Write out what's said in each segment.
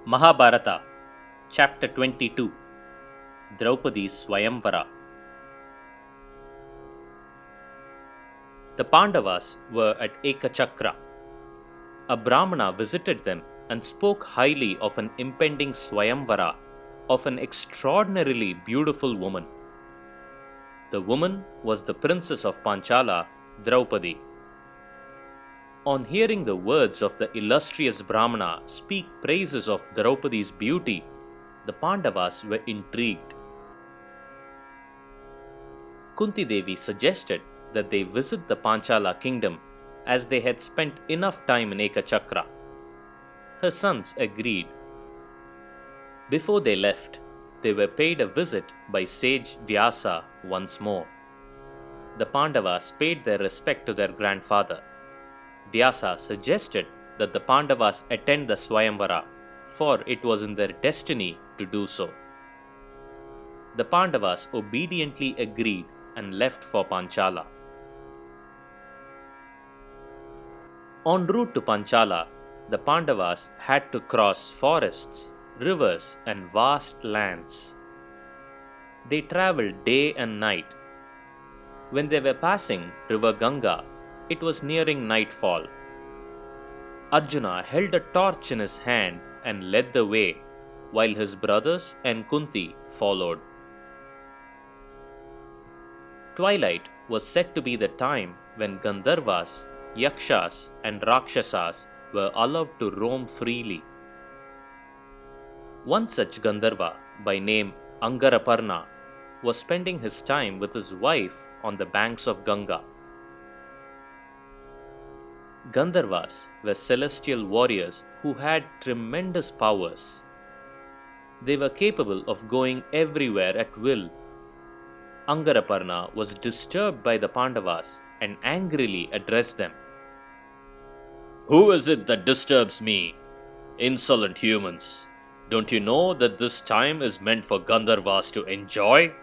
Mahabharata, Chapter 22, Draupadi's Swayamvara. The Pandavas were at Ekachakra. A Brahmana visited them and spoke highly of an impending Swayamvara of an extraordinarily beautiful woman. The woman was the princess of Panchala, Draupadi. On hearing the words of the illustrious Brahmana speak praises of Draupadi's beauty, the Pandavas were intrigued. Kunti Devi suggested that they visit the Panchala kingdom as they had spent enough time in Ekachakra. Her sons agreed. Before they left, they were paid a visit by sage Vyasa once more. The Pandavas paid their respect to their grandfather. Vyasa suggested that the Pandavas attend the Swayamvara, for it was in their destiny to do so. The Pandavas obediently agreed and left for Panchala. En route to Panchala, the Pandavas had to cross forests, rivers, and vast lands. They travelled day and night. When they were passing river Ganga, it was nearing nightfall. Arjuna held a torch in his hand and led the way, while his brothers and Kunti followed. Twilight was said to be the time when Gandharvas, Yakshas, and Rakshasas were allowed to roam freely. One such Gandharva, by name Angaraparna, was spending his time with his wife on the banks of Ganga. Gandharvas were celestial warriors who had tremendous powers. They were capable of going everywhere at will. Angaraparna was disturbed by the Pandavas and angrily addressed them. "Who is it that disturbs me? Insolent humans! Don't you know that this time is meant for Gandharvas to enjoy?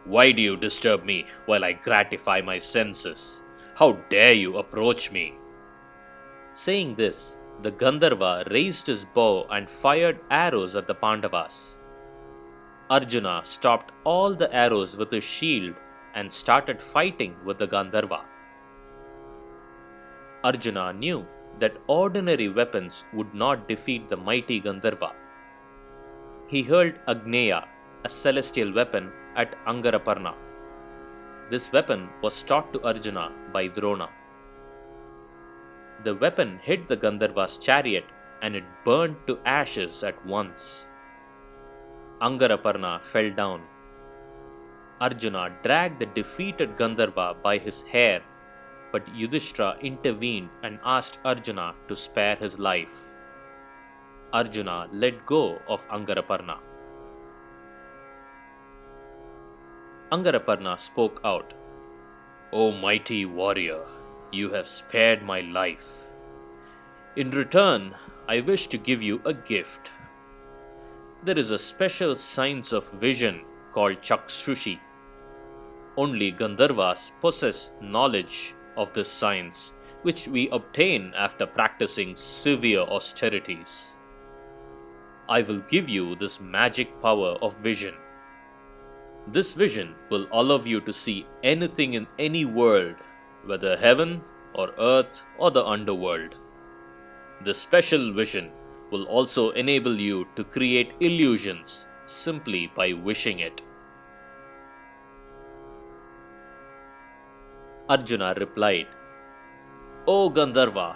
Why do you disturb me while I gratify my senses? How dare you approach me?" Saying this, the Gandharva raised his bow and fired arrows at the Pandavas. Arjuna stopped all the arrows with his shield and started fighting with the Gandharva. Arjuna knew that ordinary weapons would not defeat the mighty Gandharva. He hurled Agneya, a celestial weapon, at Angaraparna. This weapon was taught to Arjuna by Drona. The weapon hit the Gandharva's chariot and it burned to ashes at once. Angaraparna fell down. Arjuna dragged the defeated Gandharva by his hair, but Yudhishthira intervened and asked Arjuna to spare his life. Arjuna let go of Angaraparna. Angaraparna spoke out, "O mighty warrior, you have spared my life. In return, I wish to give you a gift. There is a special science of vision called Chakshrushi. Only Gandharvas possess knowledge of this science, which we obtain after practicing severe austerities. I will give you this magic power of vision. This vision will allow you to see anything in any world, whether heaven or earth or the underworld. This special vision will also enable you to create illusions simply by wishing it." Arjuna replied, "O Gandharva,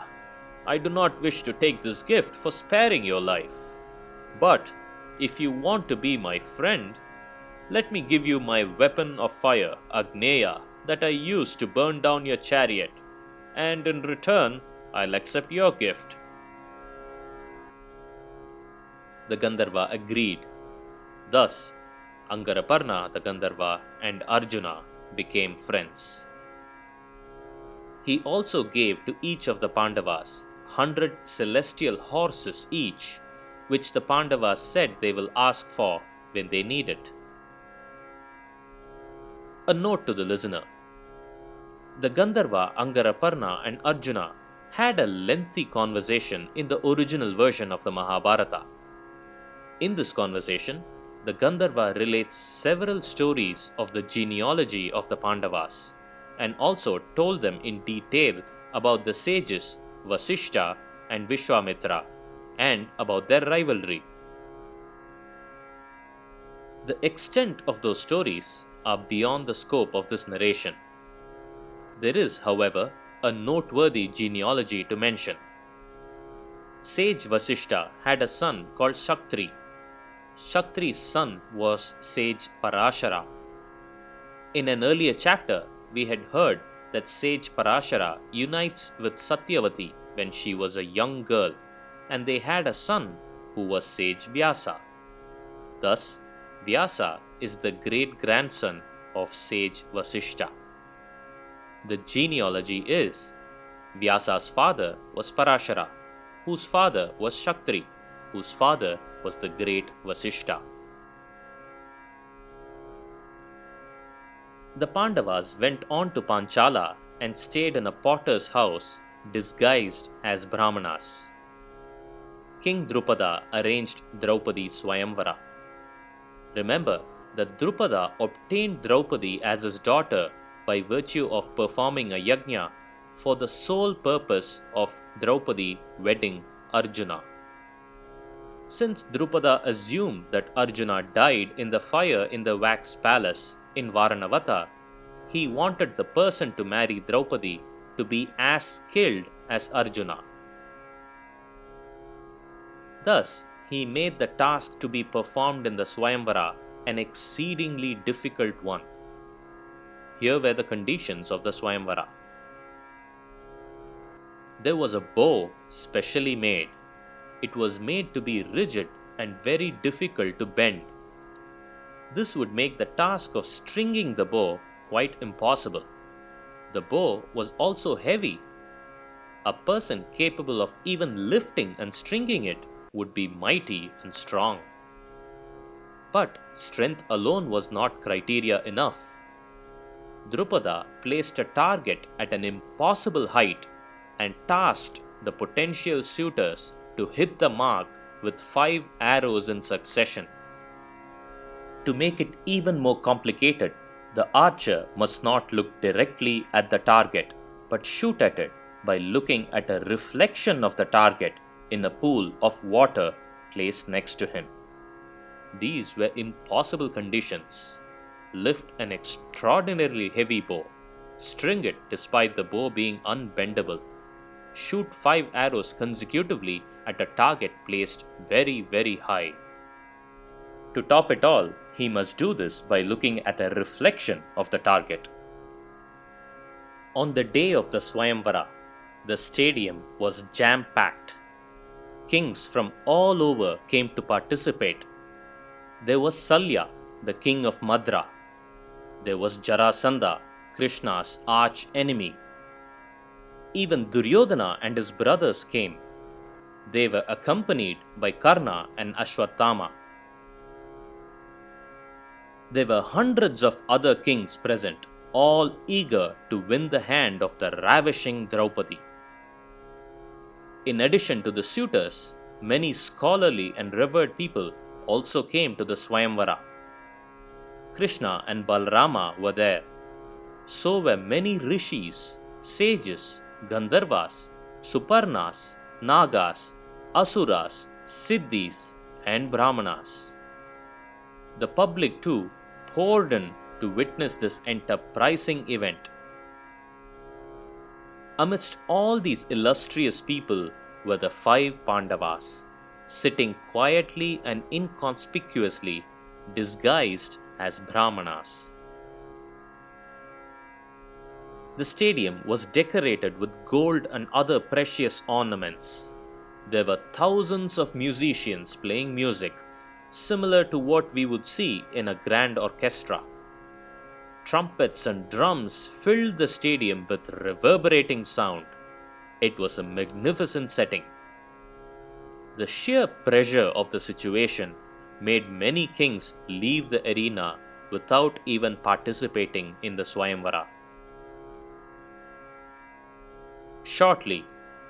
I do not wish to take this gift for sparing your life. But if you want to be my friend, let me give you my weapon of fire, Agneya, that I used to burn down your chariot, and in return, I'll accept your gift." The Gandharva agreed. Thus, Angaraparna the Gandharva and Arjuna became friends. He also gave to each of the Pandavas 100 celestial horses each, which the Pandavas said they will ask for when they need it. A note to the listener. The Gandharva Angaraparna and Arjuna had a lengthy conversation in the original version of the Mahabharata. In this conversation, the Gandharva relates several stories of the genealogy of the Pandavas and also told them in detail about the sages Vasishta and Vishwamitra and about their rivalry. The extent of those stories are beyond the scope of this narration. There is, however, a noteworthy genealogy to mention. Sage Vasishta had a son called Shaktri. Shaktri's son was sage Parashara. In an earlier chapter, we had heard that sage Parashara unites with Satyavati when she was a young girl, and they had a son who was sage Vyasa. Thus, Vyasa is the great-grandson of sage Vasishta. The genealogy is: Vyasa's father was Parashara, whose father was Shaktri, whose father was the great Vasishta. The Pandavas went on to Panchala and stayed in a potter's house disguised as Brahmanas. King Drupada arranged Draupadi's Swayamvara. Remember that Drupada obtained Draupadi as his daughter by virtue of performing a yajna for the sole purpose of Draupadi wedding Arjuna. Since Drupada assumed that Arjuna died in the fire in the wax palace in Varanavata, he wanted the person to marry Draupadi to be as skilled as Arjuna. Thus, he made the task to be performed in the Swayamvara an exceedingly difficult one. Here were the conditions of the Swayamvara. There was a bow specially made. It was made to be rigid and very difficult to bend. This would make the task of stringing the bow quite impossible. The bow was also heavy. A person capable of even lifting and stringing it would be mighty and strong. But strength alone was not criteria enough. Drupada placed a target at an impossible height and tasked the potential suitors to hit the mark with 5 arrows in succession. To make it even more complicated, the archer must not look directly at the target, but shoot at it by looking at a reflection of the target in a pool of water placed next to him. These were impossible conditions. Lift an extraordinarily heavy bow, string it despite the bow being unbendable, shoot 5 arrows consecutively at a target placed very, very high. To top it all, he must do this by looking at a reflection of the target. On the day of the Swayamvara, the stadium was jam-packed. Kings from all over came to participate. There was Salya, the king of Madra. There was Jarasandha, Krishna's arch enemy. Even Duryodhana and his brothers came. They were accompanied by Karna and Ashwatthama. There were hundreds of other kings present, all eager to win the hand of the ravishing Draupadi. In addition to the suitors, many scholarly and revered people also came to the Swayamvara. Krishna and Balarama were there. So were many rishis, sages, Gandharvas, Suparnas, Nagas, Asuras, Siddhis, and Brahmanas. The public too poured in to witness this enterprising event. Amidst all these illustrious people were the 5 Pandavas, sitting quietly and inconspicuously, disguised as Brahmanas. The stadium was decorated with gold and other precious ornaments. There were thousands of musicians playing music, similar to what we would see in a grand orchestra. Trumpets and drums filled the stadium with reverberating sound. It was a magnificent setting. The sheer pressure of the situation made many kings leave the arena without even participating in the Swayamvara. Shortly,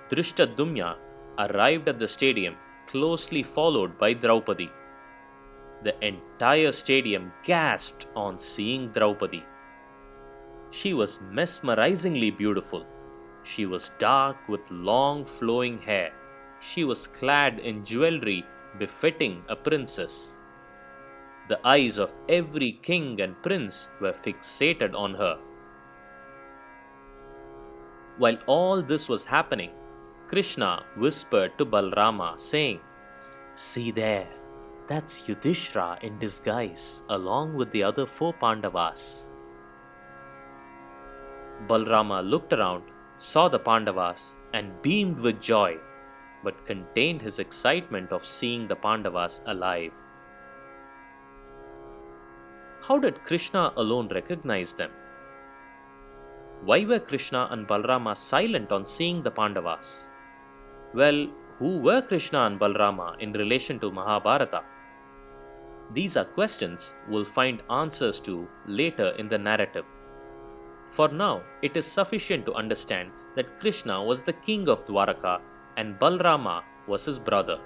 Drishtadumna arrived at the stadium, closely followed by Draupadi. The entire stadium gasped on seeing Draupadi. She was mesmerizingly beautiful. She was dark with long flowing hair. She was clad in jewelry befitting a princess. The eyes of every king and prince were fixated on her. While all this was happening, Krishna whispered to Balrama, saying, "See there, that's Yudhishthira in disguise, along with the other 4 Pandavas." Balrama looked around, saw the Pandavas, and beamed with joy, but contained his excitement of seeing the Pandavas alive. How did Krishna alone recognize them? Why were Krishna and Balrama silent on seeing the Pandavas? Well, who were Krishna and Balrama in relation to Mahabharata? These are questions we'll find answers to later in the narrative. For now, it is sufficient to understand that Krishna was the king of Dwaraka and Balrama was his brother.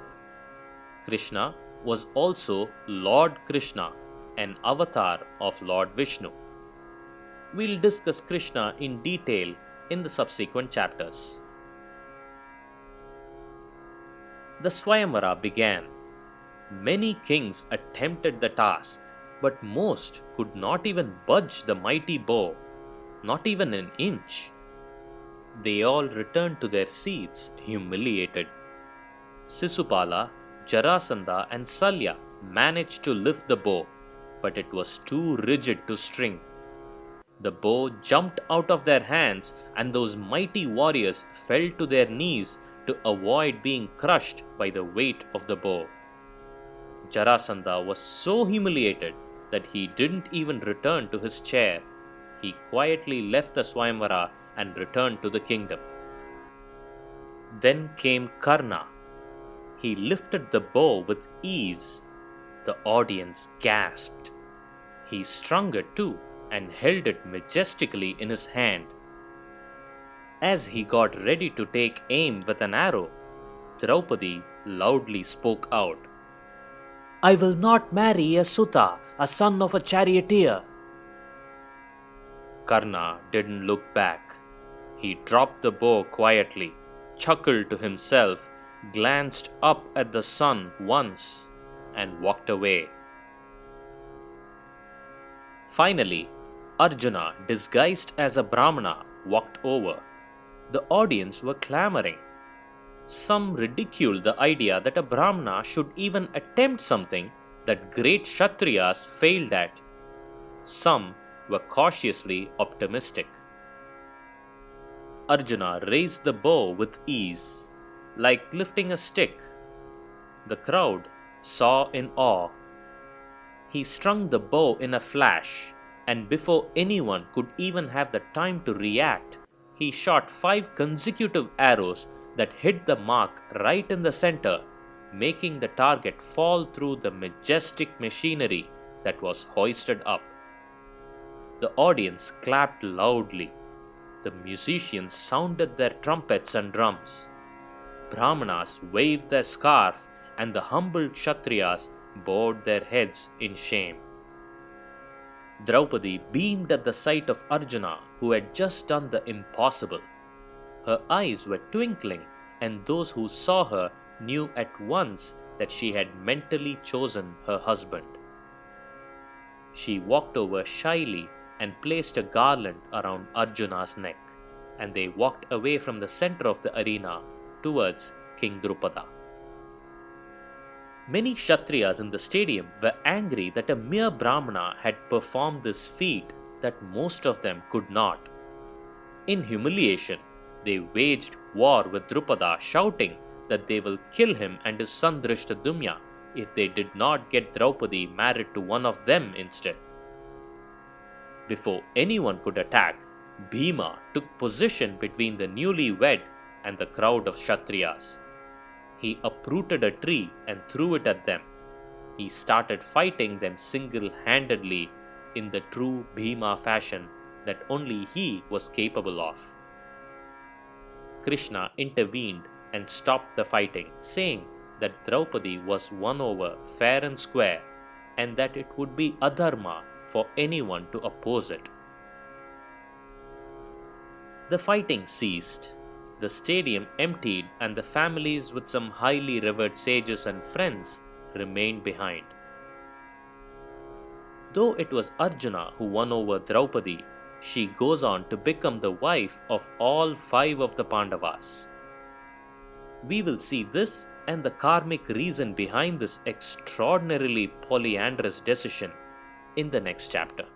Krishna was also Lord Krishna, an avatar of Lord Vishnu. We'll discuss Krishna in detail in the subsequent chapters. The Swayamvara began. Many kings attempted the task, but most could not even budge the mighty bow, not even an inch. They all returned to their seats humiliated. Sisupala, Jarasandha and Salya managed to lift the bow, but it was too rigid to string. The bow jumped out of their hands and those mighty warriors fell to their knees to avoid being crushed by the weight of the bow. Jarasandha was so humiliated that he didn't even return to his chair. He quietly left the Swayamvara and returned to the kingdom. Then came Karna. He lifted the bow with ease. The audience gasped. He strung it too and held it majestically in his hand. As he got ready to take aim with an arrow, Draupadi loudly spoke out, "I will not marry a Sutta, a son of a charioteer." Karna didn't look back. He dropped the bow quietly, chuckled to himself, glanced up at the sun once, and walked away. Finally, Arjuna, disguised as a Brahmana, walked over. The audience were clamoring. Some ridiculed the idea that a Brahmana should even attempt something that great Kshatriyas failed at. Some were cautiously optimistic. Arjuna raised the bow with ease, like lifting a stick. The crowd saw in awe. He strung the bow in a flash, and before anyone could even have the time to react, he shot 5 consecutive arrows that hit the mark right in the center, making the target fall through the majestic machinery that was hoisted up. The audience clapped loudly. The musicians sounded their trumpets and drums. Brahmanas waved their scarf, and the humble Kshatriyas bowed their heads in shame. Draupadi beamed at the sight of Arjuna, who had just done the impossible. Her eyes were twinkling, and those who saw her knew at once that she had mentally chosen her husband. She walked over shyly and placed a garland around Arjuna's neck, and they walked away from the center of the arena towards King Drupada. Many Kshatriyas in the stadium were angry that a mere Brahmana had performed this feat that most of them could not. In humiliation, they waged war with Drupada, shouting that they will kill him and his son Drishtadyumna if they did not get Draupadi married to one of them instead. Before anyone could attack, Bhima took position between the newlywed and the crowd of Kshatriyas. He uprooted a tree and threw it at them. He started fighting them single-handedly in the true Bhima fashion that only he was capable of. Krishna intervened and stopped the fighting, saying that Draupadi was won over fair and square, and that it would be adharma for anyone to oppose it. The fighting ceased, the stadium emptied, and the families with some highly revered sages and friends remained behind. Though it was Arjuna who won over Draupadi, she goes on to become the wife of all 5 of the Pandavas. We will see this and the karmic reason behind this extraordinarily polyandrous decision in the next chapter.